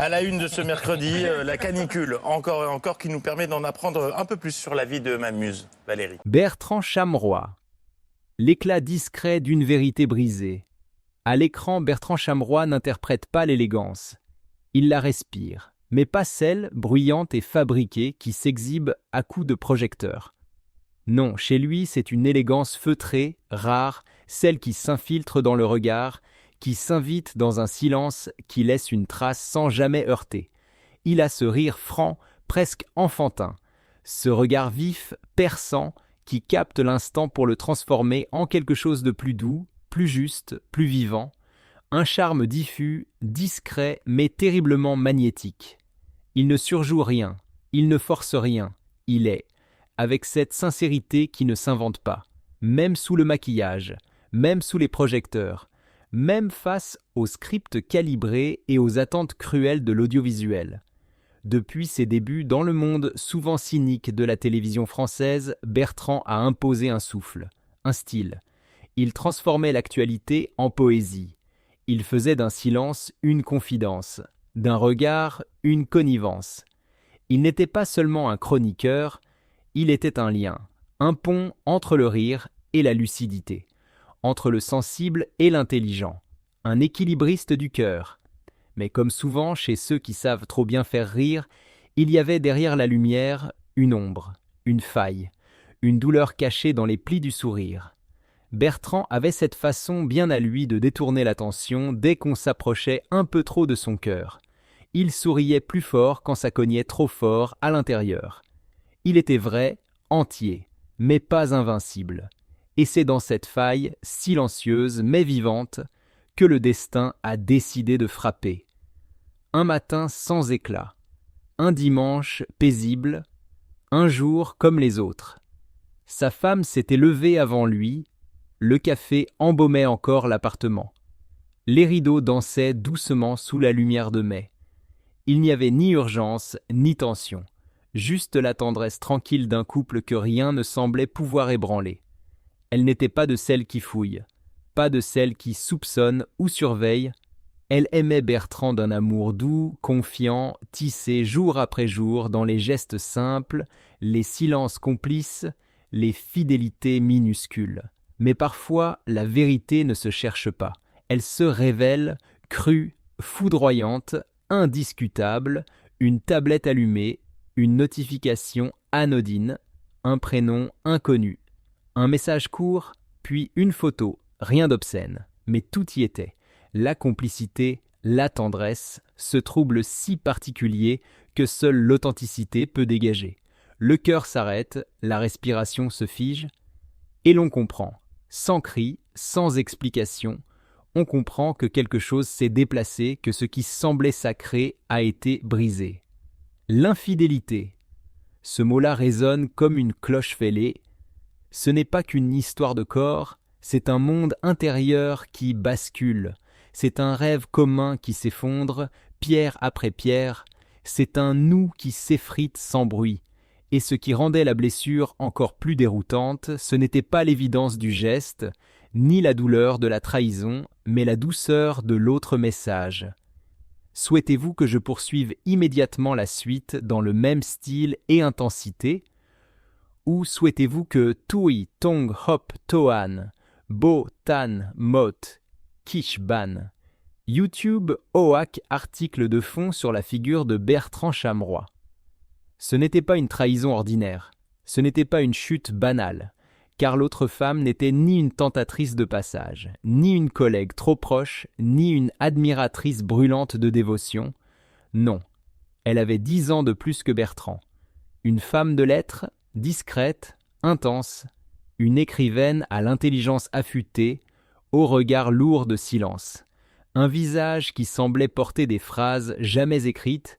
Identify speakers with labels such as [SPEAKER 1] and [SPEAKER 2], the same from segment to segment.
[SPEAKER 1] À la une de ce mercredi, la canicule, encore et encore, qui nous permet d'en apprendre un peu plus sur la vie de Mamuse. Valérie.
[SPEAKER 2] Bertrand Chameroy. L'éclat discret d'une vérité brisée. À l'écran, Bertrand Chameroy n'interprète pas l'élégance. Il la respire, mais pas celle, bruyante et fabriquée, qui s'exhibe à coups de projecteur. Non, chez lui, c'est une élégance feutrée, rare, celle qui s'infiltre dans le regard, qui s'invite dans un silence qui laisse une trace sans jamais heurter. Il a ce rire franc, presque enfantin, ce regard vif, perçant, qui capte l'instant pour le transformer en quelque chose de plus doux, plus juste, plus vivant, un charme diffus, discret, mais terriblement magnétique. Il ne surjoue rien, il ne force rien, il est, avec cette sincérité qui ne s'invente pas, même sous le maquillage, même sous les projecteurs, même face aux scripts calibrés et aux attentes cruelles de l'audiovisuel. Depuis ses débuts dans le monde souvent cynique de la télévision française, Bertrand a imposé un souffle, un style. Il transformait l'actualité en poésie. Il faisait d'un silence une confidence, d'un regard une connivence. Il n'était pas seulement un chroniqueur, il était un lien, un pont entre le rire et la lucidité, entre le sensible et l'intelligent, un équilibriste du cœur. Mais comme souvent chez ceux qui savent trop bien faire rire, il y avait derrière la lumière une ombre, une faille, une douleur cachée dans les plis du sourire. Bertrand avait cette façon bien à lui de détourner l'attention dès qu'on s'approchait un peu trop de son cœur. Il souriait plus fort quand ça cognait trop fort à l'intérieur. Il était vrai, entier, mais pas invincible. Et c'est dans cette faille, silencieuse mais vivante, que le destin a décidé de frapper. Un matin sans éclat, un dimanche paisible, un jour comme les autres. Sa femme s'était levée avant lui, le café embaumait encore l'appartement. Les rideaux dansaient doucement sous la lumière de mai. Il n'y avait ni urgence, ni tension, juste la tendresse tranquille d'un couple que rien ne semblait pouvoir ébranler. Elle n'était pas de celles qui fouillent, pas de celles qui soupçonnent ou surveillent. Elle aimait Bertrand d'un amour doux, confiant, tissé jour après jour dans les gestes simples, les silences complices, les fidélités minuscules. Mais parfois, la vérité ne se cherche pas. Elle se révèle, crue, foudroyante, indiscutable, une tablette allumée, une notification anodine, un prénom inconnu, un message court, puis une photo, rien d'obscène, mais tout y était. La complicité, la tendresse, ce trouble si particulier que seule l'authenticité peut dégager. Le cœur s'arrête, la respiration se fige, et l'on comprend, sans cri, sans explication, on comprend que quelque chose s'est déplacé, que ce qui semblait sacré a été brisé. L'infidélité. Ce mot-là résonne comme une cloche fêlée. Ce n'est pas qu'une histoire de corps, c'est un monde intérieur qui bascule. C'est un rêve commun qui s'effondre, pierre après pierre. C'est un nous qui s'effrite sans bruit. Et ce qui rendait la blessure encore plus déroutante, ce n'était pas l'évidence du geste, ni la douleur de la trahison, mais la douceur de l'autre message. Souhaitez-vous que je poursuive immédiatement la suite dans le même style et intensité? Ou souhaitez-vous que Tui, Tong, Hop, Toan, Bo, Tan, Mot, Kishban, YouTube, OAK, article de fond sur la figure de Bertrand Chameroy. Ce n'était pas une trahison ordinaire, ce n'était pas une chute banale, car l'autre femme n'était ni une tentatrice de passage, ni une collègue trop proche, ni une admiratrice brûlante de dévotion. Non, elle avait 10 ans de plus que Bertrand. Une femme de lettres, discrète, intense, une écrivaine à l'intelligence affûtée, au regard lourd de silence. Un visage qui semblait porter des phrases jamais écrites.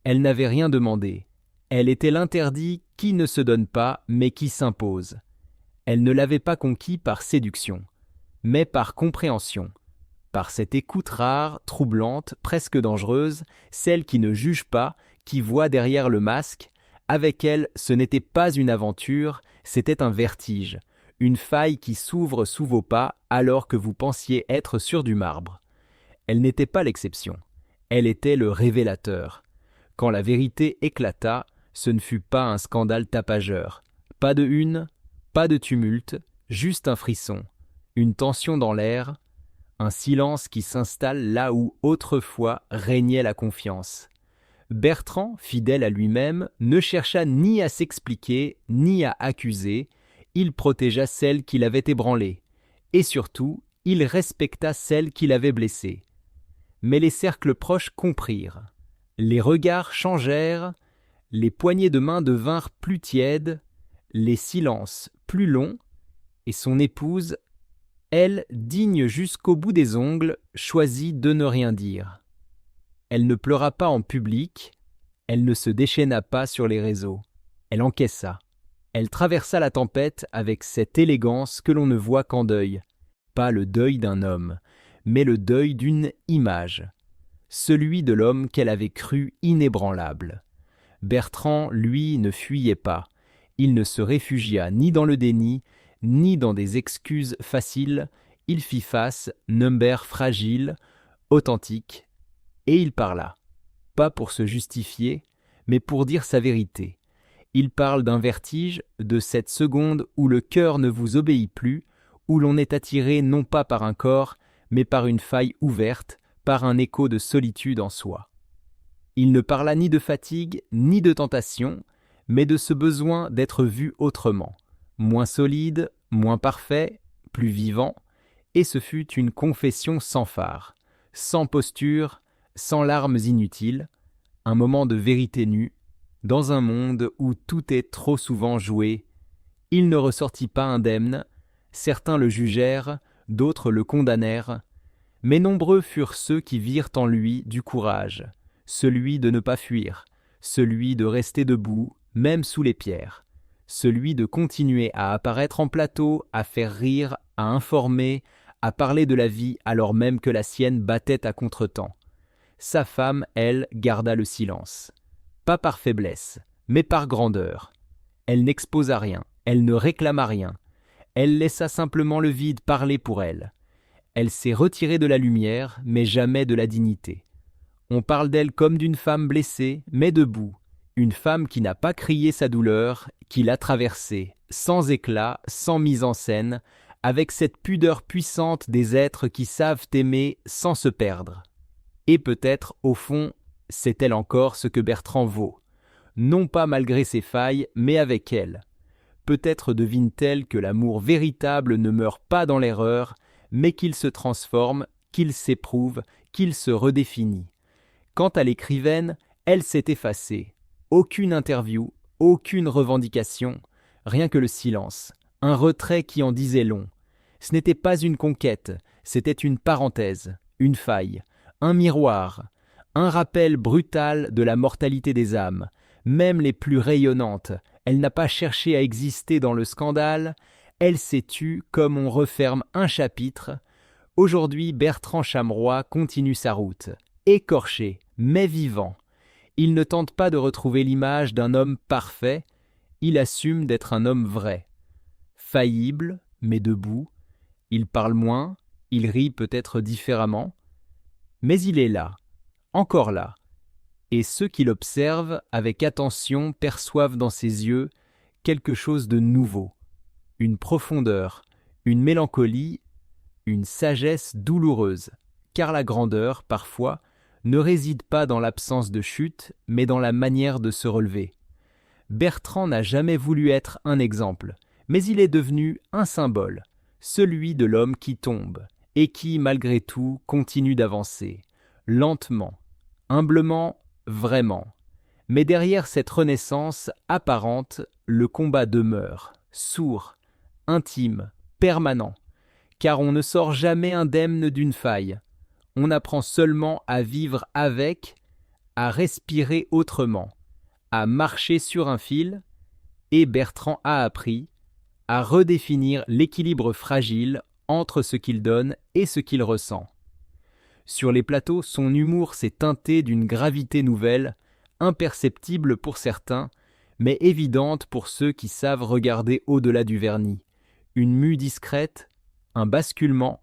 [SPEAKER 2] Elle n'avait rien demandé. Elle était l'interdit qui ne se donne pas, mais qui s'impose. Elle ne l'avait pas conquis par séduction, mais par compréhension, par cette écoute rare, troublante, presque dangereuse, celle qui ne juge pas, qui voit derrière le masque. Avec elle, ce n'était pas une aventure, c'était un vertige, une faille qui s'ouvre sous vos pas alors que vous pensiez être sur du marbre. Elle n'était pas l'exception. Elle était le révélateur. Quand la vérité éclata, ce ne fut pas un scandale tapageur. Pas de une, pas de tumulte, juste un frisson, une tension dans l'air, un silence qui s'installe là où autrefois régnait la confiance. Bertrand, fidèle à lui-même, ne chercha ni à s'expliquer, ni à accuser, il protégea celle qui l'avait ébranlé, et surtout, il respecta celle qui l'avait blessé. Mais les cercles proches comprirent. Les regards changèrent, les poignées de main devinrent plus tièdes, les silences plus longs, et son épouse, elle, digne jusqu'au bout des ongles, choisit de ne rien dire. Elle ne pleura pas en public, elle ne se déchaîna pas sur les réseaux. Elle encaissa. Elle traversa la tempête avec cette élégance que l'on ne voit qu'en deuil. Pas le deuil d'un homme, mais le deuil d'une image. Celui de l'homme qu'elle avait cru inébranlable. Bertrand, lui, ne fuyait pas. Il ne se réfugia ni dans le déni, ni dans des excuses faciles. Il fit face, number fragile, authentique, et il parla. Pas pour se justifier, mais pour dire sa vérité. Il parle d'un vertige, de cette seconde où le cœur ne vous obéit plus, où l'on est attiré non pas par un corps, mais par une faille ouverte, par un écho de solitude en soi. Il ne parla ni de fatigue, ni de tentation, mais de ce besoin d'être vu autrement, moins solide, moins parfait, plus vivant, et ce fut une confession sans phare, sans posture, sans larmes inutiles, un moment de vérité nue, dans un monde où tout est trop souvent joué. Il ne ressortit pas indemne, certains le jugèrent, d'autres le condamnèrent, mais nombreux furent ceux qui virent en lui du courage, celui de ne pas fuir, celui de rester debout, même sous les pierres, celui de continuer à apparaître en plateau, à faire rire, à informer, à parler de la vie alors même que la sienne battait à contretemps. Sa femme, elle, garda le silence. Pas par faiblesse, mais par grandeur. Elle n'exposa rien, elle ne réclama rien. Elle laissa simplement le vide parler pour elle. Elle s'est retirée de la lumière, mais jamais de la dignité. On parle d'elle comme d'une femme blessée, mais debout. Une femme qui n'a pas crié sa douleur, qui l'a traversée, sans éclat, sans mise en scène, avec cette pudeur puissante des êtres qui savent aimer sans se perdre. Et peut-être, au fond, c'est elle encore ce que Bertrand vaut. Non pas malgré ses failles, mais avec elle. Peut-être devine-t-elle que l'amour véritable ne meurt pas dans l'erreur, mais qu'il se transforme, qu'il s'éprouve, qu'il se redéfinit. Quant à l'écrivaine, elle s'est effacée. Aucune interview, aucune revendication, rien que le silence, un retrait qui en disait long. Ce n'était pas une conquête, c'était une parenthèse, une faille, un miroir, un rappel brutal de la mortalité des âmes, même les plus rayonnantes. Elle n'a pas cherché à exister dans le scandale, elle s'est tue comme on referme un chapitre. Aujourd'hui, Bertrand Chameroy continue sa route, écorché, mais vivant. Il ne tente pas de retrouver l'image d'un homme parfait, il assume d'être un homme vrai. Faillible, mais debout, il parle moins, il rit peut-être différemment, mais il est là, encore là, et ceux qui l'observent avec attention perçoivent dans ses yeux quelque chose de nouveau, une profondeur, une mélancolie, une sagesse douloureuse, car la grandeur, parfois, ne réside pas dans l'absence de chute, mais dans la manière de se relever. Bertrand n'a jamais voulu être un exemple, mais il est devenu un symbole, celui de l'homme qui tombe, et qui, malgré tout, continue d'avancer, lentement, humblement, vraiment. Mais derrière cette renaissance apparente, le combat demeure, sourd, intime, permanent, car on ne sort jamais indemne d'une faille. On apprend seulement à vivre avec, à respirer autrement, à marcher sur un fil, et Bertrand a appris à redéfinir l'équilibre fragile entre ce qu'il donne et ce qu'il ressent. Sur les plateaux, son humour s'est teinté d'une gravité nouvelle, imperceptible pour certains, mais évidente pour ceux qui savent regarder au-delà du vernis. Une mue discrète, un basculement,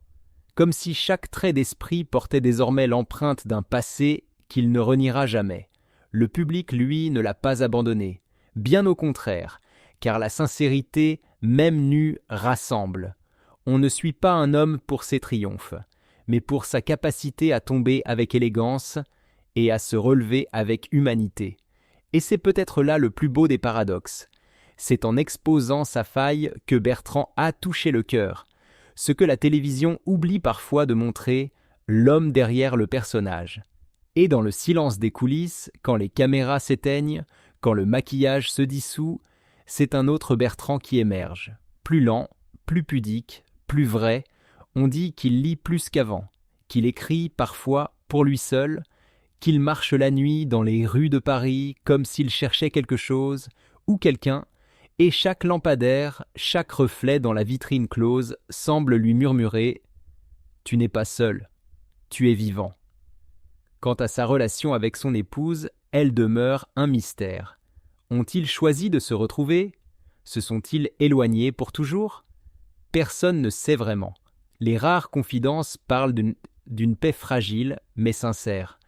[SPEAKER 2] comme si chaque trait d'esprit portait désormais l'empreinte d'un passé qu'il ne reniera jamais. Le public, lui, ne l'a pas abandonné. Bien au contraire, car la sincérité, même nue, rassemble. On ne suit pas un homme pour ses triomphes, mais pour sa capacité à tomber avec élégance et à se relever avec humanité. Et c'est peut-être là le plus beau des paradoxes. C'est en exposant sa faille que Bertrand a touché le cœur. Ce que la télévision oublie parfois de montrer, l'homme derrière le personnage. Et dans le silence des coulisses, quand les caméras s'éteignent, quand le maquillage se dissout, c'est un autre Bertrand qui émerge. Plus lent, plus pudique, plus vrai. On dit qu'il lit plus qu'avant, qu'il écrit parfois pour lui seul, qu'il marche la nuit dans les rues de Paris comme s'il cherchait quelque chose ou quelqu'un, et chaque lampadaire, chaque reflet dans la vitrine close semble lui murmurer « Tu n'es pas seul, tu es vivant ». Quant à sa relation avec son épouse, elle demeure un mystère. Ont-ils choisi de se retrouver? Se sont-ils éloignés pour toujours? Personne ne sait vraiment. Les rares confidences parlent d'une paix fragile mais sincère,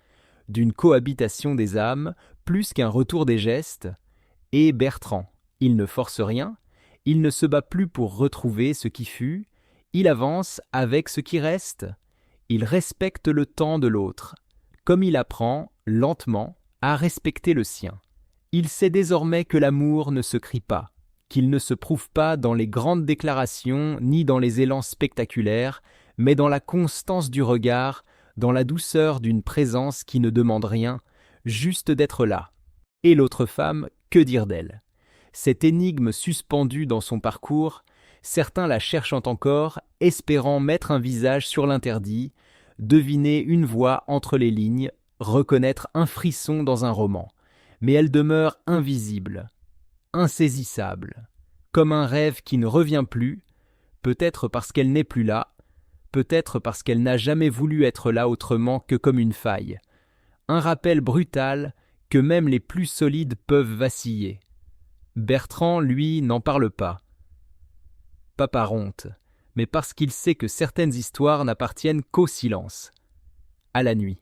[SPEAKER 2] d'une cohabitation des âmes plus qu'un retour des gestes. Et Bertrand, il ne force rien, il ne se bat plus pour retrouver ce qui fut, il avance avec ce qui reste, il respecte le temps de l'autre, comme il apprend, lentement, à respecter le sien. Il sait désormais que l'amour ne se crie pas, qu'il ne se prouve pas dans les grandes déclarations ni dans les élans spectaculaires, mais dans la constance du regard, dans la douceur d'une présence qui ne demande rien, juste d'être là. Et l'autre femme, que dire d'elle? Cette énigme suspendue dans son parcours, certains la cherchant encore, espérant mettre un visage sur l'interdit, deviner une voix entre les lignes, reconnaître un frisson dans un roman. Mais elle demeure invisible, insaisissable, comme un rêve qui ne revient plus, peut-être parce qu'elle n'est plus là, peut-être parce qu'elle n'a jamais voulu être là autrement que comme une faille. Un rappel brutal que même les plus solides peuvent vaciller. Bertrand, lui, n'en parle pas. Pas par honte, mais parce qu'il sait que certaines histoires n'appartiennent qu'au silence, à la nuit,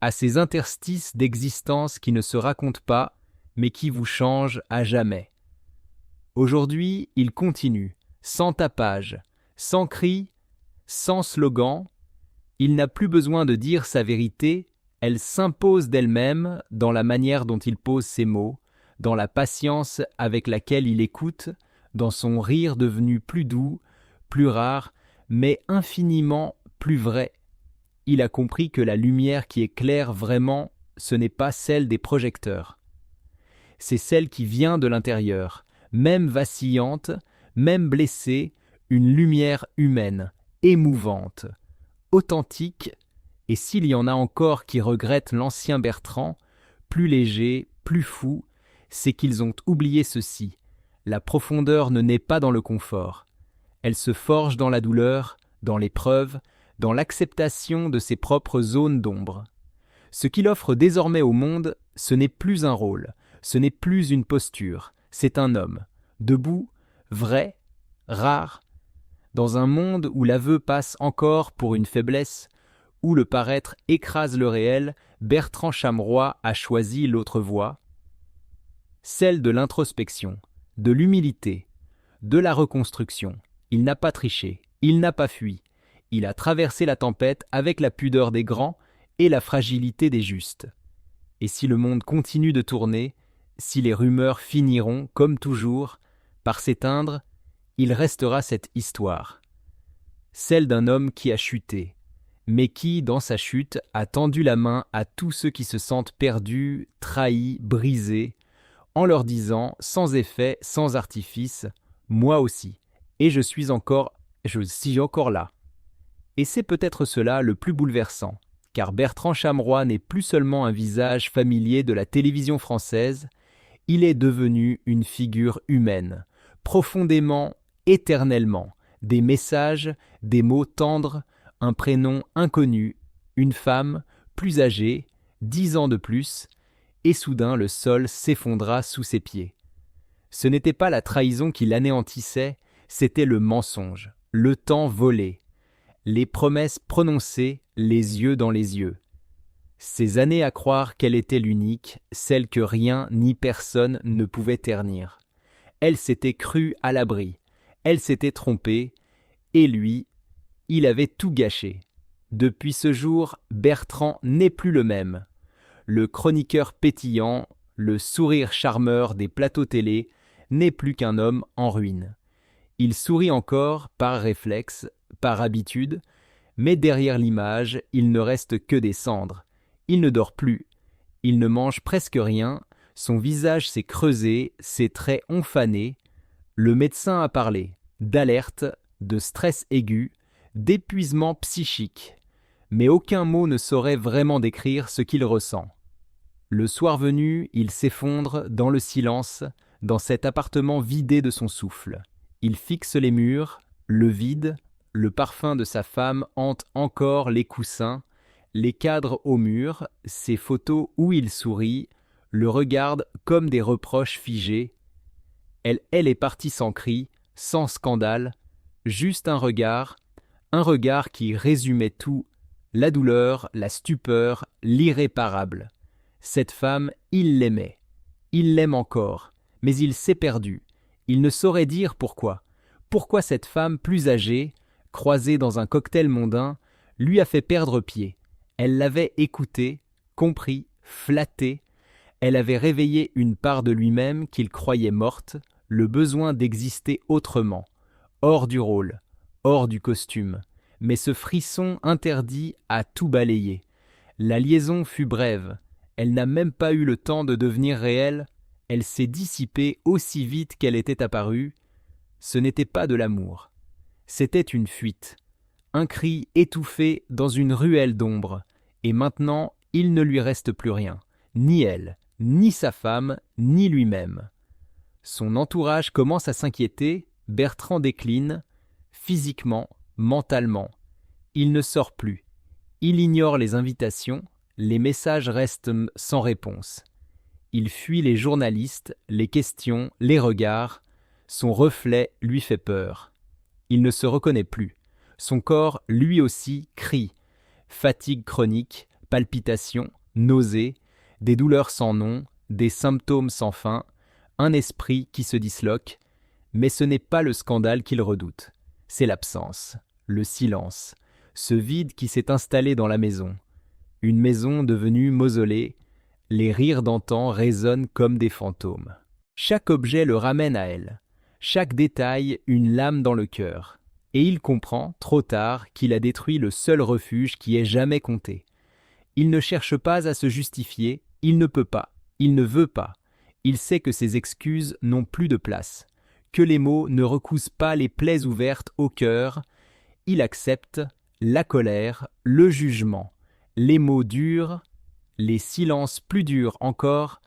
[SPEAKER 2] à ces interstices d'existence qui ne se racontent pas, mais qui vous changent à jamais. Aujourd'hui, il continue, sans tapage, sans cri, sans slogan. Il n'a plus besoin de dire sa vérité, elle s'impose d'elle-même dans la manière dont il pose ses mots, dans la patience avec laquelle il écoute, dans son rire devenu plus doux, plus rare, mais infiniment plus vrai. Il a compris que la lumière qui éclaire vraiment, ce n'est pas celle des projecteurs. C'est celle qui vient de l'intérieur, même vacillante, même blessée, une lumière humaine, émouvante, authentique, et s'il y en a encore qui regrettent l'ancien Bertrand, plus léger, plus fou, c'est qu'ils ont oublié ceci. La profondeur ne naît pas dans le confort. Elle se forge dans la douleur, dans l'épreuve, dans l'acceptation de ses propres zones d'ombre. Ce qu'il offre désormais au monde, ce n'est plus un rôle, ce n'est plus une posture, c'est un homme, debout, vrai, rare, dans un monde où l'aveu passe encore pour une faiblesse, où le paraître écrase le réel, Bertrand Chameroy a choisi l'autre voie, celle de l'introspection, de l'humilité, de la reconstruction. Il n'a pas triché, il n'a pas fui, il a traversé la tempête avec la pudeur des grands et la fragilité des justes. Et si le monde continue de tourner, si les rumeurs finiront, comme toujours, par s'éteindre, il restera cette histoire, celle d'un homme qui a chuté, mais qui, dans sa chute, a tendu la main à tous ceux qui se sentent perdus, trahis, brisés, en leur disant, sans effet, sans artifice, « Moi aussi, et je suis encore là ». Et c'est peut-être cela le plus bouleversant, car Bertrand Chameroy n'est plus seulement un visage familier de la télévision française, il est devenu une figure humaine, profondément, éternellement, des messages, des mots tendres, un prénom inconnu, une femme, plus âgée, 10 ans de plus, et soudain le sol s'effondra sous ses pieds. Ce n'était pas la trahison qui l'anéantissait, c'était le mensonge, le temps volé, les promesses prononcées, les yeux dans les yeux. Ces années à croire qu'elle était l'unique, celle que rien ni personne ne pouvait ternir. Elle s'était crue à l'abri, elle s'était trompée, et lui, il avait tout gâché. Depuis ce jour, Bertrand n'est plus le même. Le chroniqueur pétillant, le sourire charmeur des plateaux télé, n'est plus qu'un homme en ruine. Il sourit encore, par réflexe, par habitude, mais derrière l'image, il ne reste que des cendres. Il ne dort plus, il ne mange presque rien, son visage s'est creusé, ses traits ont fané. Le médecin a parlé d'alerte, de stress aigu, d'épuisement psychique. Mais aucun mot ne saurait vraiment décrire ce qu'il ressent. Le soir venu, il s'effondre dans le silence, dans cet appartement vidé de son souffle. Il fixe les murs, le vide, le parfum de sa femme hante encore les coussins, les cadres au mur, ses photos où il sourit, le regardent comme des reproches figés. Elle est partie sans cri, sans scandale, juste un regard qui résumait tout, la douleur, la stupeur, l'irréparable. Cette femme, il l'aimait. Il l'aime encore, mais il s'est perdu. Il ne saurait dire pourquoi. Pourquoi cette femme plus âgée, croisée dans un cocktail mondain, lui a fait perdre pied. Elle l'avait écouté, compris, flatté. Elle avait réveillé une part de lui-même qu'il croyait morte, le besoin d'exister autrement, hors du rôle, hors du costume. Mais ce frisson interdit a tout balayé. La liaison fut brève. Elle n'a même pas eu le temps de devenir réelle. Elle s'est dissipée aussi vite qu'elle était apparue. Ce n'était pas de l'amour. C'était une fuite. Un cri étouffé dans une ruelle d'ombre. Et maintenant, il ne lui reste plus rien. Ni elle, ni sa femme, ni lui-même. Son entourage commence à s'inquiéter. Bertrand décline, physiquement, mentalement. Il ne sort plus. Il ignore les invitations. Les messages restent sans réponse. Il fuit les journalistes, les questions, les regards. Son reflet lui fait peur. Il ne se reconnaît plus. Son corps, lui aussi, crie. Fatigue chronique, palpitations, nausées, des douleurs sans nom, des symptômes sans fin, un esprit qui se disloque. Mais ce n'est pas le scandale qu'il redoute. C'est l'absence, le silence, ce vide qui s'est installé dans la maison. Une maison devenue mausolée, les rires d'antan résonnent comme des fantômes. Chaque objet le ramène à elle, chaque détail une lame dans le cœur. Et il comprend, trop tard, qu'il a détruit le seul refuge qui ait jamais compté. Il ne cherche pas à se justifier, il ne peut pas, il ne veut pas. Il sait que ses excuses n'ont plus de place, que les mots ne recousent pas les plaies ouvertes au cœur. Il accepte la colère, le jugement, les mots durs, les silences plus durs encore,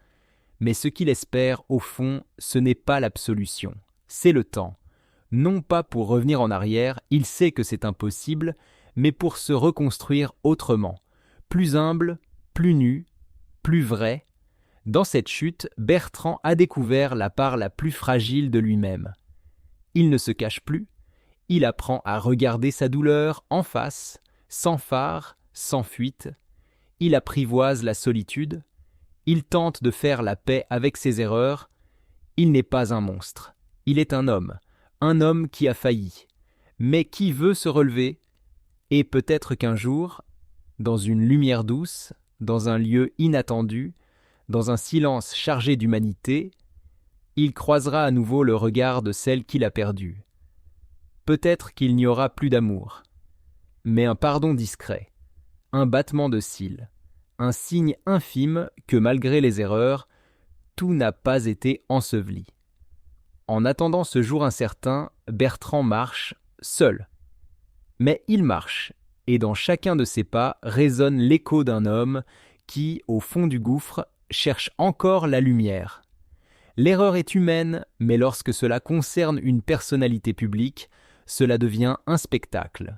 [SPEAKER 2] mais ce qu'il espère, au fond, ce n'est pas l'absolution, c'est le temps. Non pas pour revenir en arrière, il sait que c'est impossible, mais pour se reconstruire autrement, plus humble, plus nu, plus vrai. Dans cette chute, Bertrand a découvert la part la plus fragile de lui-même. Il ne se cache plus, il apprend à regarder sa douleur en face, sans phare, sans fuite. Il apprivoise la solitude, il tente de faire la paix avec ses erreurs. Il n'est pas un monstre, il est un homme qui a failli, mais qui veut se relever, et peut-être qu'un jour, dans une lumière douce, dans un lieu inattendu, dans un silence chargé d'humanité, il croisera à nouveau le regard de celle qu'il a perdue. Peut-être qu'il n'y aura plus d'amour, mais un pardon discret, un battement de cils, un signe infime que malgré les erreurs, tout n'a pas été enseveli. En attendant ce jour incertain, Bertrand marche, seul. Mais il marche, et dans chacun de ses pas résonne l'écho d'un homme qui, au fond du gouffre, cherche encore la lumière. L'erreur est humaine, mais lorsque cela concerne une personnalité publique, cela devient un spectacle.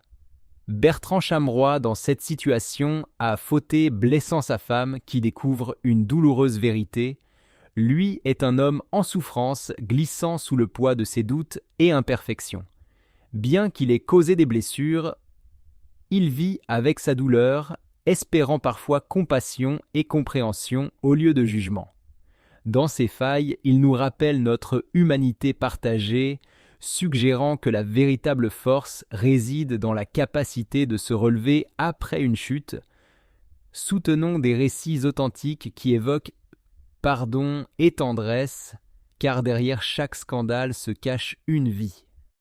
[SPEAKER 2] Bertrand Chameroy, dans cette situation, a fauté blessant sa femme qui découvre une douloureuse vérité. Lui est un homme en souffrance, glissant sous le poids de ses doutes et imperfections. Bien qu'il ait causé des blessures, il vit avec sa douleur espérant parfois compassion et compréhension au lieu de jugement. Dans ces failles, il nous rappelle notre humanité partagée, suggérant que la véritable force réside dans la capacité de se relever après une chute. Soutenons des récits authentiques qui évoquent pardon et tendresse, car derrière chaque scandale se cache une vie.